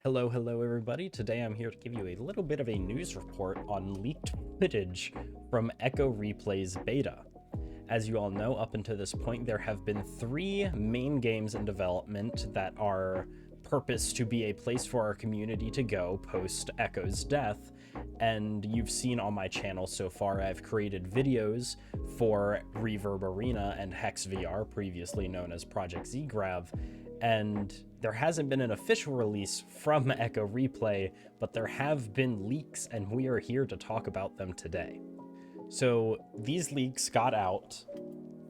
Hello everybody. Today I'm here to give you a little bit of a news report on leaked footage from Echo Replay's beta. As you all know, up until this point, there have been 3 main games in development that are purposed to be a place for our community to go post Echo's death, and you've seen on my channel so far I've created videos for Reverb Arena and Hex VR, previously known as Project Zgrav, and there hasn't been an official release from Echo Replay, but there have been leaks, and we are here to talk about them today. So these leaks got out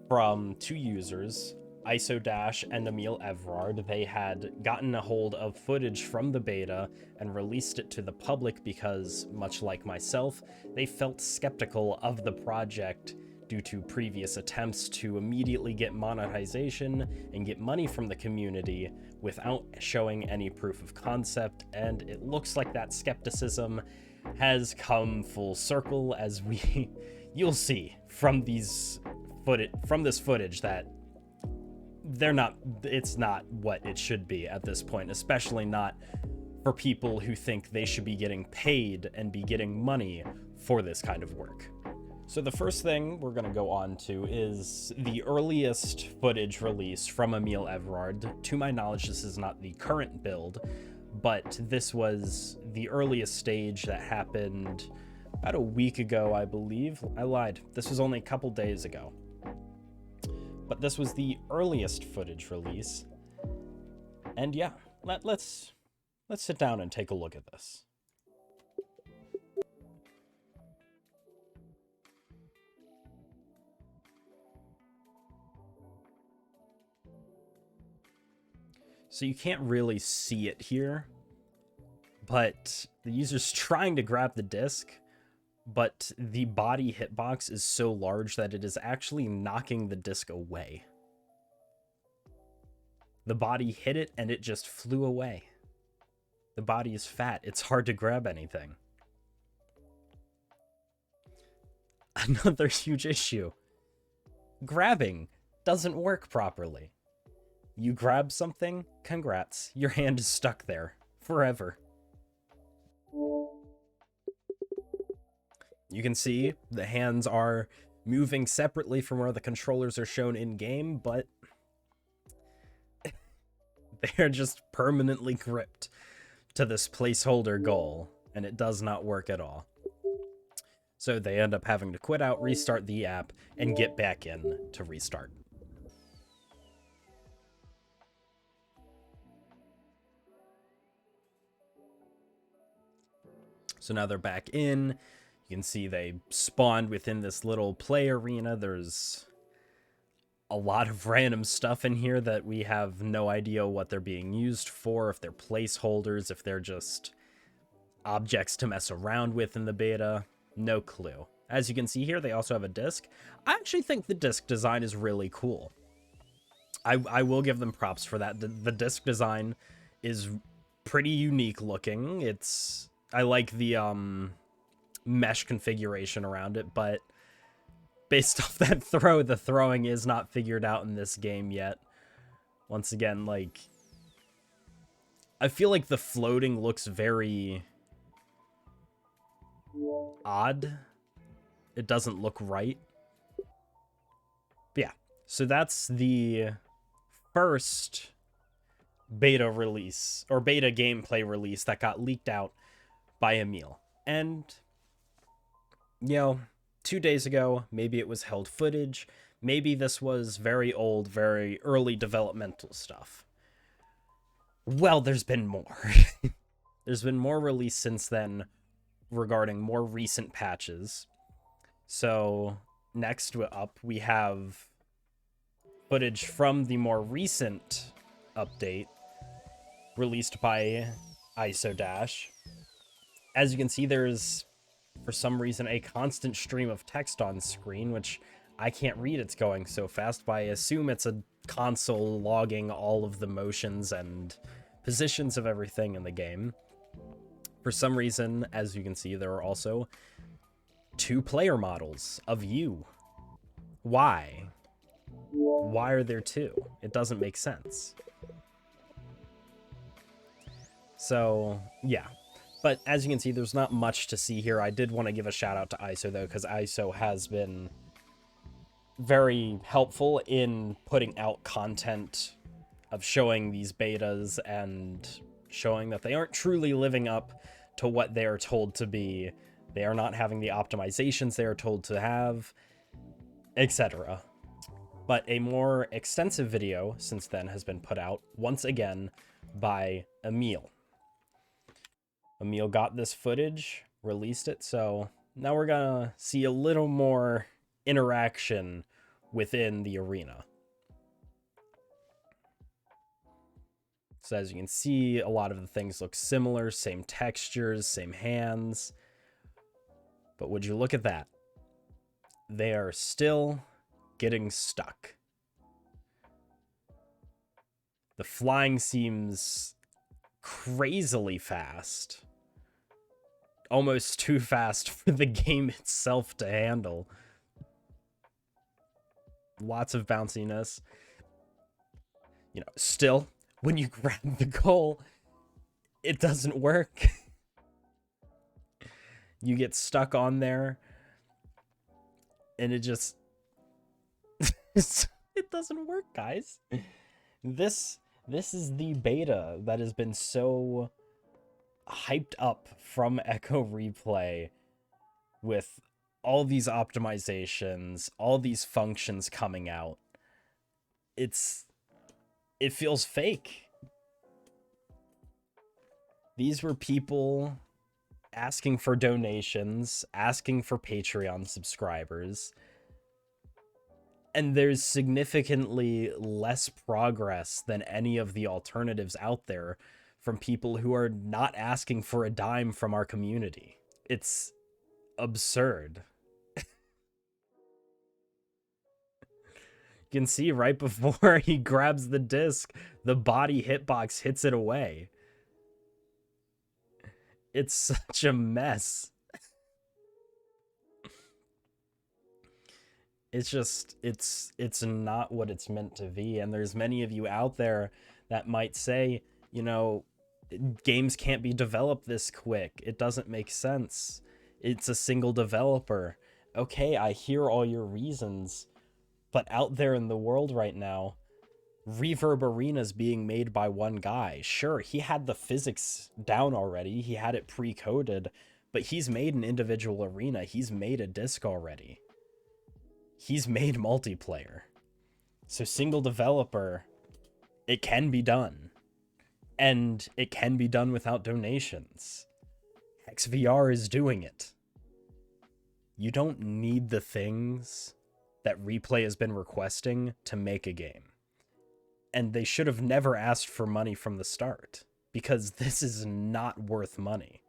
from 2 users, Jsh.E and EmileEvrard. They had gotten a hold of footage from the beta and released it to the public because, much like myself, they felt skeptical of the project due to previous attempts to immediately get monetization and get money from the community without showing any proof of concept, and it looks like that skepticism has come full circle, as you'll see from this footage that it's not what it should be at this point, especially not for people who think they should be getting paid and be getting money for this kind of work. So the first thing we're going to go on to is the earliest footage release from EmileEvrard. To my knowledge, this is not the current build, but this was the earliest stage that happened about a week ago, I believe. I lied. This was only a couple days ago. But this was the earliest footage release. And yeah, let's sit down and take a look at this. So you can't really see it here, but the user's trying to grab the disc, but the body hitbox is so large that it is actually knocking the disc away. The body hit it and it just flew away. The body is fat. It's hard to grab anything. Another huge issue. Grabbing doesn't work properly. You grab something, congrats, your hand is stuck there forever. You can see the hands are moving separately from where the controllers are shown in-game, but they're just permanently gripped to this placeholder goal, and it does not work at all. So they end up having to quit out, restart the app, and get back in to restart. So now they're back in. You can see they spawned within this little play arena. There's a lot of random stuff in here that we have no idea what they're being used for, if they're placeholders, if they're just objects to mess around with in the beta. No clue. As you can see here, they also have a disc. I actually think the disc design is really cool. I will give them props for that. The disc design is pretty unique looking. I like the mesh configuration around it, but based off that the throwing is not figured out in this game yet. Once again, like, I feel like the floating looks very odd. It doesn't look right. But yeah, so that's the first beta release, or beta gameplay release, that got leaked out by Emile. And, you know, 2 days ago, maybe it was held footage, maybe this was very old, very early developmental stuff. Well, there's been more. There's been more released since then regarding more recent patches. So next up, we have footage from the more recent update released by Jsh.E. As you can see, there's, for some reason, a constant stream of text on screen, which I can't read, it's going so fast, but I assume it's a console logging all of the motions and positions of everything in the game. For some reason, as you can see, there are also 2 player models of you. Why? Why are there 2? It doesn't make sense. So, yeah. But as you can see, there's not much to see here. I did want to give a shout out to ISO, though, because ISO has been very helpful in putting out content of showing these betas and showing that they aren't truly living up to what they are told to be. They are not having the optimizations they are told to have, etc. But a more extensive video since then has been put out, once again, by Emile. Emile got this footage, released it, so now we're gonna see a little more interaction within the arena. So as you can see, a lot of the things look similar, same textures, same hands. But would you look at that? They are still getting stuck. The flying seems crazily fast. Almost too fast for the game itself to handle. Lots of bounciness. You know, still, when you grab the goal, it doesn't work. You get stuck on there, and it just... it doesn't work, guys. This is the beta that has been so hyped up from Echo Replay with all these optimizations, all these functions coming out. It feels fake. These were people asking for donations, asking for Patreon subscribers, and there's significantly less progress than any of the alternatives out there from people who are not asking for a dime from our community. It's absurd. You can see right before he grabs the disc, the body hitbox hits it away. It's such a mess. It's just, it's not what it's meant to be. And there's many of you out there that might say, you know, games can't be developed this quick. It doesn't make sense. It's a single developer. Okay, I hear all your reasons, but out there in the world right now, Reverb Arena's being made by one guy. Sure, he had the physics down already. He had it pre-coded, but he's made an individual arena. He's made a disc already. He's made multiplayer. So single developer, it can be done. And it can be done without donations. XVR is doing it. You don't need the things that Replay has been requesting to make a game. And they should have never asked for money from the start, because this is not worth money.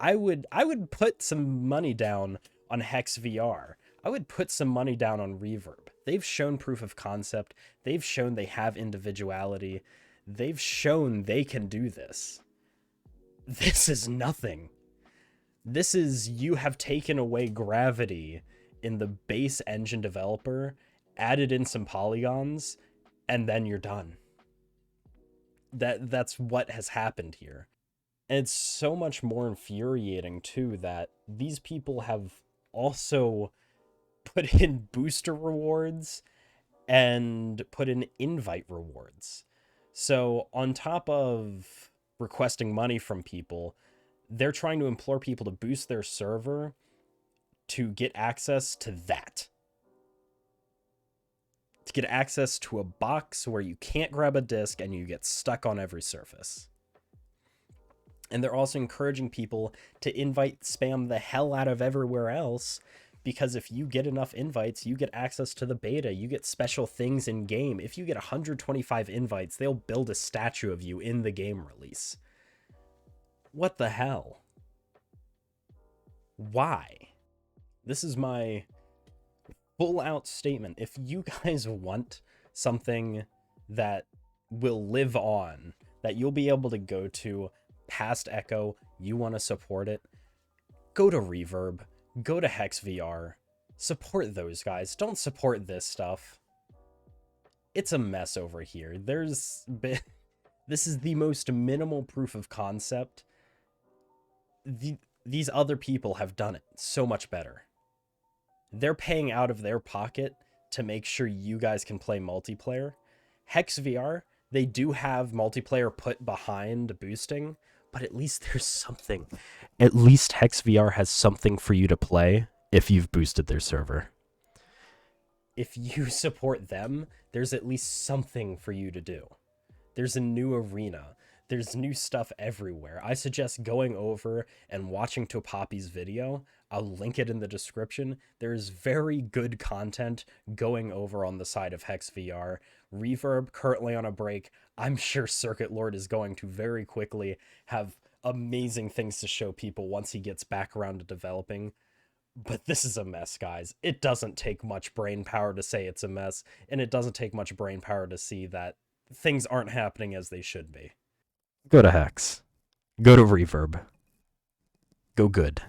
I would put some money down on HexVR. I would put some money down on Reverb. They've shown proof of concept. They've shown they have individuality. They've shown they can do this. This is nothing. This is, you have taken away gravity in the base engine developer, added in some polygons, and then you're done. That's what has happened here. And it's so much more infuriating, too, that these people have also put in booster rewards and put in invite rewards. So on top of requesting money from people, they're trying to implore people to boost their server to get access to that. To get access to a box where you can't grab a disc and you get stuck on every surface. And they're also encouraging people to invite spam the hell out of everywhere else, because if you get enough invites, you get access to the beta, you get special things in game. If you get 125 invites, they'll build a statue of you in the game release. What the hell? Why? This is my full out statement. If you guys want something that will live on, that you'll be able to go to past Echo, you want to support it, go to Reverb, go to HexVR, support those guys. Don't support this stuff. It's a mess over here. There's This is the most minimal proof of concept. These other people have done it so much better. They're paying out of their pocket to make sure you guys can play multiplayer. Hex VR, they do have multiplayer put behind boosting, but at least there's something. At least Hex VR has something for you to play if you've boosted their server. If you support them, there's at least something for you to do. There's a new arena. There's new stuff everywhere. I suggest going over and watching Topapi's video. I'll link it in the description. There's very good content going over on the side of Hex VR. Reverb currently on a break. I'm sure Circuit Lord is going to very quickly have amazing things to show people once he gets back around to developing. But this is a mess, guys. It doesn't take much brain power to say it's a mess, and it doesn't take much brain power to see that things aren't happening as they should be. Go to Hex. Go to Reverb. Go good.